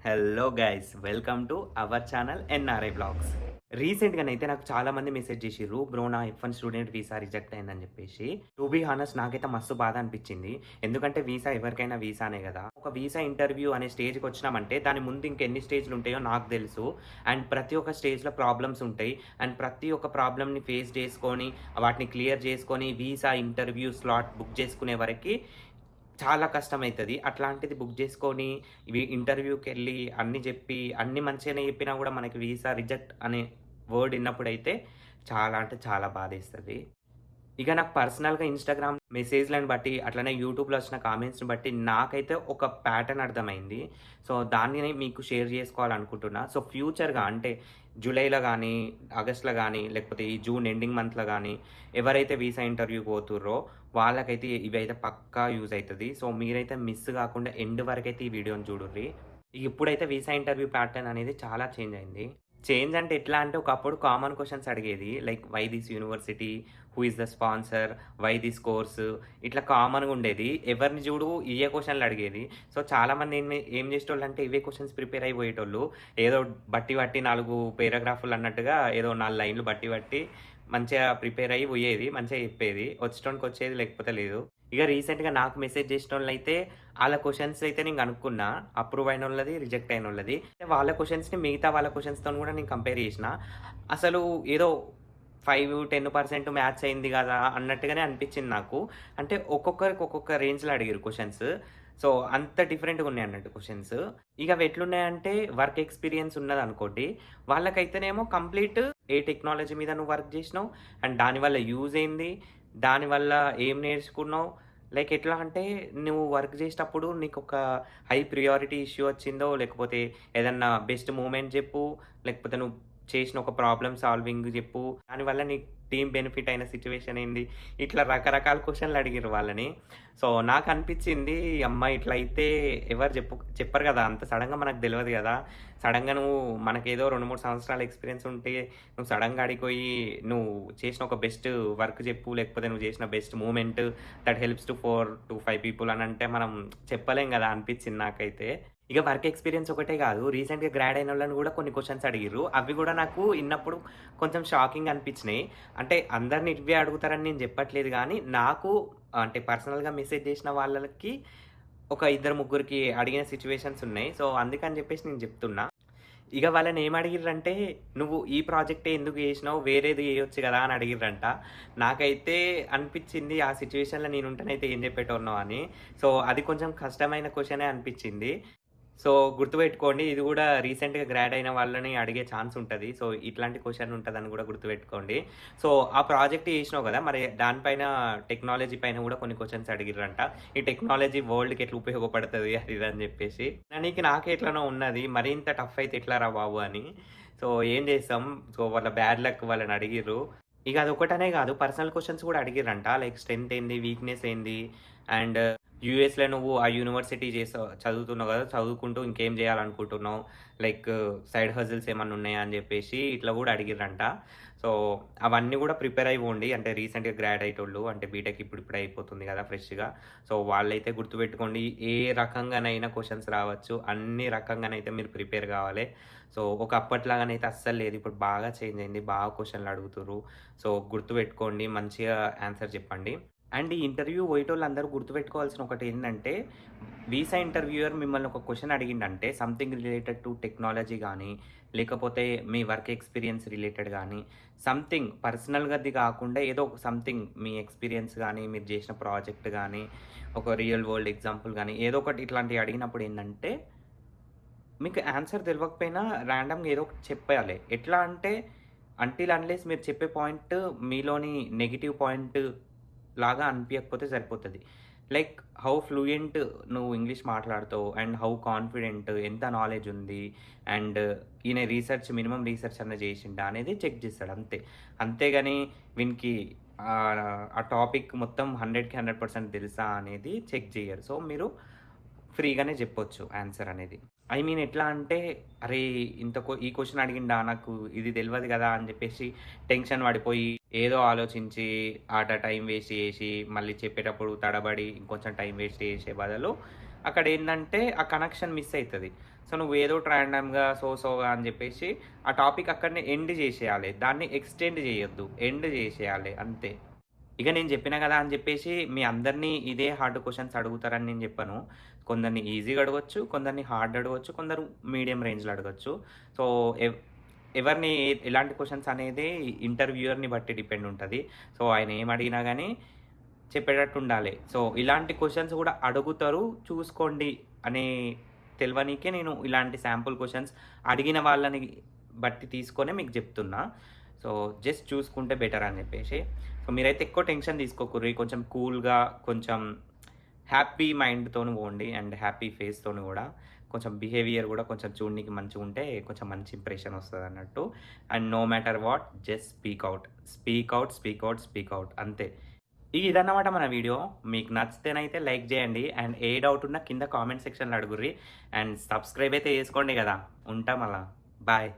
Hello guys welcome to our channel NRI blogs. రీసెంట్‌గానైతే నాకు చాలామంది మెసేజ్ చేసిర్రు. బ్రో నా F1 స్టూడెంట్ వీసా రిజెక్ట్ అయిందని చెప్పేసి. టు బీ హానెస్ట్ నాకైతే మస్తు బాధ అనిపించింది. ఎందుకంటే వీసా ఎవరికైనా వీసానే కదా! ఒక వీసా ఇంటర్వ్యూ అనే స్టేజ్‌కి వచ్చినామంటే దాని ముందు ఇంకెన్ని స్టేజ్‌లు ఉంటాయో నాకు తెలుసు. అండ్ ప్రతి ఒక్క స్టేజ్‌లో ప్రాబ్లమ్స్ ఉంటాయి. అండ్ ప్రతి ఒక్క ప్రాబ్లమ్‌ని ఫేస్ చేసుకొని వాటిని క్లియర్ చేసుకొని వీసా ఇంటర్వ్యూ స్లాట్ బుక్ చేసుకునే వరకి చాలా కష్టమైతది. అట్లాంటిది బుక్ జేసుకొని, ఇంటర్వ్యూకెళ్ళి అన్నీ జెప్పి, అన్నీ మంచిగానే జెప్పినా గూడా మనకి వీసా రిజెక్ట్ అనే వర్డ్ ఇన్నప్పుడైతే చాలా అంటే చాలా బాధేస్తది. ఇక నాకు పర్సనల్‌గా ఇన్‌స్టాగ్రామ్ మెసేజ్‌లను బట్టి, అట్లనే యూట్యూబ్‌లో వచ్చిన కామెంట్స్‌ని బట్టి నాకైతే ఒక ప్యాటర్న్ అర్థమైంది. సో, దాన్ని మీకు షేర్ జేసుకోవాలనుకుంటున్నా. సో, ఫ్యూచర్‌గా అంటే జూలైలో గానీ, ఆగస్ట్‌లో గానీ, లేకపోతే ఈ జూన్ ఎండింగ్ మంత్‌లో గానీ, ఎవరైతే వీసా ఇంటర్వ్యూకి పోతుర్రో వాళ్ళకైతే ఇవైతే పక్కా యూజ్ అయితది. సో, మీరైతే మిస్ గాకుండా ఎండ్ వరకైతే ఈ వీడియోని చూడుర్రి. ఇప్పుడైతే వీసా ఇంటర్వ్యూ ప్యాటర్న్ అనేది చాలా చేంజ్ అయింది. చేంజ్ అంటే ఎట్లా అంటే ఒకప్పుడు కామన్ క్వెషన్స్ అడిగేది. Like why this university? Who is the sponsor? Why this course? ఇట్లా కామన్‌గా ఉండేది. ఎవరిని చూడు ఇయ్యే క్వెషన్‌లు అడిగేది. సో, చాలామంది ఏం చేసేటోళ్ళంటే ఇవే క్వెషన్స్ ప్రిపేర్ అయిపోయేటోళ్ళు. ఏదో బట్టి పట్టి 4 పారాగ్రాఫ్‌లు అన్నట్టుగా ఏదో 4 లైన్‌లు బట్టి పట్టి మంచిగా ప్రిపేర్ అయ్యి పోయేది. మంచిగా చెప్పేది. వచ్చేటోనికి వచ్చేది లేకపోతే లేదు. ఇక రీసెంట్‌గా నాకు మెసేజ్ చేసినోళ్ళైతే ఆళ్ళ క్వెషన్స్ అయితే నేను కనుక్కున్నా. Approve అయినోళ్ళది, reject అయినోళ్ళది. వాళ్ళ క్వెషన్స్‌ని మిగతా వాళ్ళ క్వెషన్స్‌తోని కూడా నేను కంపేర్ చేసిన. అసలు ఏదో 5, 10% మ్యాచ్ అయింది గదా! అన్నట్టుగానే అనిపించింది నాకు. అంటే ఒక్కొక్కరికి ఒక్కొక్క రేంజ్‌లో అడిగిర్రు క్వెషన్స్. సో, అంత డిఫరెంట్‌గా ఉన్నాయన్నట్టు క్వెషన్స్. ఇక అవి ఎట్లున్నాయంటే వర్క్ ఎక్స్‌పీరియన్స్ ఉన్నదనుకోండి, వాళ్ళకైతేనేమో కంప్లీట్ ఏ టెక్నాలజీ మీద నువ్వు వర్క్ జేసినావు, అండ్ దానివల్ల యూజ్ ఏంది, దానివల్ల ఏం నేర్చుకున్నావు, లైక్ ఎట్లా అంటే నువ్వు వర్క్ చేసేటప్పుడు నీకొక హై ప్రియారిటీ ఇష్యూ వచ్చిందో, లేకపోతే ఏదన్నా బెస్ట్ మూమెంట్ జెప్పు, లేకపోతే నువ్వు చేసిన ఒక ప్రాబ్లమ్ సాల్వింగ్ జెప్పు. దానివల్ల నీకు టీమ్ బెనిఫిట్ అయిన సిట్యుయేషన్ ఏంది? ఇట్లా రకరకాల క్వెషన్‌లు అడిగిర్రు వాళ్ళని. సో, నాకనిపిచ్చింది అమ్మ ఇట్లయితే ఎవరు చెప్పరు గదా! అంత సడెన్‌గా మనకు దెలవదు గదా! సడెన్‌గా నువ్వు మనకేదో 2, 3 సంవత్సరాల ఎక్స్‌పీరియన్స్ ఉంటే నువ్వు సడెన్‌గా అడిగిపోయి నువ్వు చేసిన ఒక బెస్ట్ వర్క్ జెప్పు, లేకపోతే నువ్వు చేసిన best movement that helps to 4-5 people అనంటే మనం చెప్పలేం గదా! అనిపిచ్చింది నాకైతే. ఇక వర్క్ ఎక్స్‌పీరియన్స్ ఒకటే గాదు. రీసెంట్‌గా గ్రాడ్ అయినోళ్ళని గూడా కొన్ని క్వెషన్స్ అడిగిర్రు. అవి గూడా నాకు ఇన్నప్పుడు కొంచెం షాకింగ్ అనిపించినాయి. అంటే అందరిని ఇవే అడుగుతారని నేను చెప్పట్లేదు గానీ, నాకు అంటే పర్సనల్‌గా మెసేజ్ చేసిన వాళ్ళకి ఒక ఇద్దరు, ముగ్గురికి అడిగిన సిట్యుయేషన్స్ ఉన్నాయి. సో, అందుకని జెప్పేసి నేను జెప్తున్నా. ఇగ వాళ్ళనేమి అడిగిర్రంటే, "నువ్వు ఈ ప్రాజెక్టే ఎందుకు జేసినావు? వేరేది జేయొచ్చు గదా!" అని అడిగిర్రంట. నాకైతే అనిపిచ్చింది ఆ సిట్యుయేషన్‌లో నేనుంటేనైతే ఏం జెప్పేటోడినో అని. సో, అది కొంచెం కష్టమైన క్వెషనే అనిపిచ్చింది. సో, గుర్తుపెట్టుకోండి. ఇది గూడా రీసెంట్‌గా గ్రాడ్ అయిన వాళ్ళని అడిగే ఛాన్స్ ఉంటది. సో, ఇట్లాంటి క్వెషన్ ఉంటదని గూడా గుర్తుపెట్టుకోండి. సో, ఆ ప్రాజెక్ట్ చేసినావు గదా! మరి దానిపైన టెక్నాలజీ పైన గూడా కొన్ని క్వెషన్స్ అడిగిర్రంట. ఈ టెక్నాలజీ వరల్డ్‌కి ఎట్లా ఉపయోగపడతది అది ఇది అని జెప్పేసి. నాకే ఎట్లనో ఉన్నది. మరీ ఇంత టఫ్ అయితే ఎట్లారా బాబు అని. సో, ఏం జేస్తాం. సో, వాళ్ళ బ్యాడ్ లక్ వాళ్ళని అడిగిర్రు. ఇక అదొక్కటనే గాదు. పర్సనల్ క్వెషన్స్ గూడా అడిగిర్రంట. లైక్ స్ట్రెంత్ ఏంది? వీక్‌నెస్ ఏంది? అండ్ యూఎస్‌లో నువ్వు ఆ యూనివర్సిటీ చదువుతున్నావు గదా! చదువుకుంటూ ఇంకేం జేయాలనుకుంటున్నావు? లైక్ సైడ్ హజిల్స్ ఏమన్నా ఉన్నాయా? అని జెప్పేసి ఇట్లా గూడా అడిగిర్రంట. సో, అవన్నీ గూడా ప్రిపేర్ అయ్యి పోండి. అంటే రీసెంట్‌గా గ్రాడ్ అయ్యేటోళ్ళు అంటే బీటెక్ ఇప్పుడిప్పుడే అయిపోతుంది గదా! ఫ్రెష్‌గా. సో, వాళ్ళైతే గుర్తుపెట్టుకోండి. ఏ రకంగానైనా క్వెషన్స్ రావచ్చు. అన్ని రకంగానైతే మీరు ప్రిపేర్ గావాలే. సో, అప్పట్లాగానైతే అస్సలు లేదు. ఇప్పుడు బాగా చేంజ్ అయింది. బాగా క్వెషన్‌లు అడుగుతుర్రు. సో, గుర్తుపెట్టుకోండి. మంచిగా ఆన్సర్ జెప్పండి. అండ్ ఈ ఇంటర్వ్యూ పోయేటోళ్ళందరూ గుర్తుపెట్టుకోవాల్సిన ఒకటేందంటే, వీసా ఇంటర్వ్యూయర్ మిమ్మల్ని ఒక క్వెషన్ అడిగిండంటే, సంథింగ్ రిలేటెడ్ టు టెక్నాలజీ గానీ, లేకపోతే మీ వర్క్ ఎక్స్‌పీరియన్స్ రిలేటెడ్ గానీ, సంథింగ్ పర్సనల్‌గాది గాకుండా ఏదో సంథింగ్ మీ ఎక్స్‌పీరియన్స్ గానీ, మీరు జేసిన ప్రాజెక్ట్ గానీ, ఒక రియల్ వరల్డ్ ఎగ్జాంపుల్ గానీ, ఏదో ఒకటి ఇట్లాంటియి అడిగినప్పుడు ఏందంటే, మీకు ఆన్సర్ తెలవకపోయినా ర్యాండమ్‌గా ఏదో ఒకటి చెప్పేయాలి. ఎట్లా అంటే, అంటిల్ అన్‌లెస్ మీరు చెప్పే పాయింట్ మీలోని నెగెటివ్ పాయింట్ లాగా అనిపియకపోతే సరిపోతది. లైక్ హౌ ఫ్లూయెంట్ నువ్వు ఇంగ్లీష్ మాట్లాడతావు అండ్ హౌ కాన్ఫిడెంట్ ఎంత నాలెడ్జ్ ఉంది అండ్ ఈయన మినిమమ్ రీసెర్చ్ అన్నా చేసిండా అనేది చెక్ చేస్తాడు అంతే. అంతేగాని వీనికి ఆ టాపిక్ మొత్తం 100కి 100% తెలుసా అనేది చెక్ చేయరు. సో, మీరు ఫ్రీగానే చెప్పొచ్చు ఆన్సర్ అనేది. ఐ మీన్ ఎట్లా అంటే, అరే! ఈ క్వెషన్ అడిగిండా నాకు ఇది తెలవదు గదా! అని జెప్పేసి టెన్షన్ పడిపోయి, ఏదో ఆలోచించి, టైం వేస్ట్ చేసి, మళ్ళీ చెప్పేటప్పుడు తడబడి, ఇంకొంచెం టైం వేస్ట్ చేసే బదులు, అక్కడేందంటే, ఆ కనెక్షన్ మిస్ అయితది. సో నువ్వు ఏదో ర్యాండమ్‌గా సోగా అని చెప్పేసి ఆ టాపిక్ అక్కడనే ఎండ్ చేసేయాలి. దాన్ని ఎక్స్‌టెండ్ చేయొద్దు. ఎండ్ చేసేయాలి అంతే. ఇక నేను చెప్పినా కదా అని చెప్పేసి మీ అందరిని ఇదే హార్డ్ క్వెషన్స్ అడుగుతారని నేను చెప్పను. కొందరిని ఈజీగా అడగొచ్చు, కొందరిని హార్డ్ అడగొచ్చు, కొందరు మీడియం రేంజ్‌లో అడగొచ్చు. సో, ఎవరిని ఎలాంటి క్వెషన్స్ అనేది ఇంటర్వ్యూయర్‌ని బట్టి డిపెండ్ ఉంటది. సో, ఆయన ఏం అడిగినా గాని చెప్పేటట్టు ఉండాలి. సో, ఇలాంటి క్వెషన్స్ కూడా అడుగుతారు చూసుకోండి అని తెలవనీకే నేను ఇలాంటి శాంపుల్ క్వెషన్స్ అడిగిన వాళ్ళని బట్టి తీసుకొనే మీకు చెప్తున్నా. సో, జస్ట్ చూసుకుంటే బెటర్ అని చెప్పేసి. సో, మీరైతే ఎక్కువ టెన్షన్ తీసుకోకుర్రి. కొంచెం కూల్‌గా, కొంచెం హ్యాపీ మైండ్‌తోని పోండి అండ్ హ్యాపీ ఫేస్‌తోని గూడా. కొంచెం బిహేవియర్ గూడా కొంచెం చూడనీకి మంచిగుంటే కొంచెం మంచి ఇంప్రెషన్ వస్తదన్నట్టు. And no matter what just speak out. Speak out, speak out, speak out అంతే. ఇదన్నమాట మన వీడియో. మీకు నచ్చితేనైతే లైక్ జేయండి. అండ్ ఏ డౌట్ ఉన్నా కింద కామెంట్ సెక్షన్‌లో అడుగుర్రి. అండ్ సబ్స్క్రైబ్ అయితే చేసుకోండి గదా! ఉంటా మళ్ళా. బాయ్.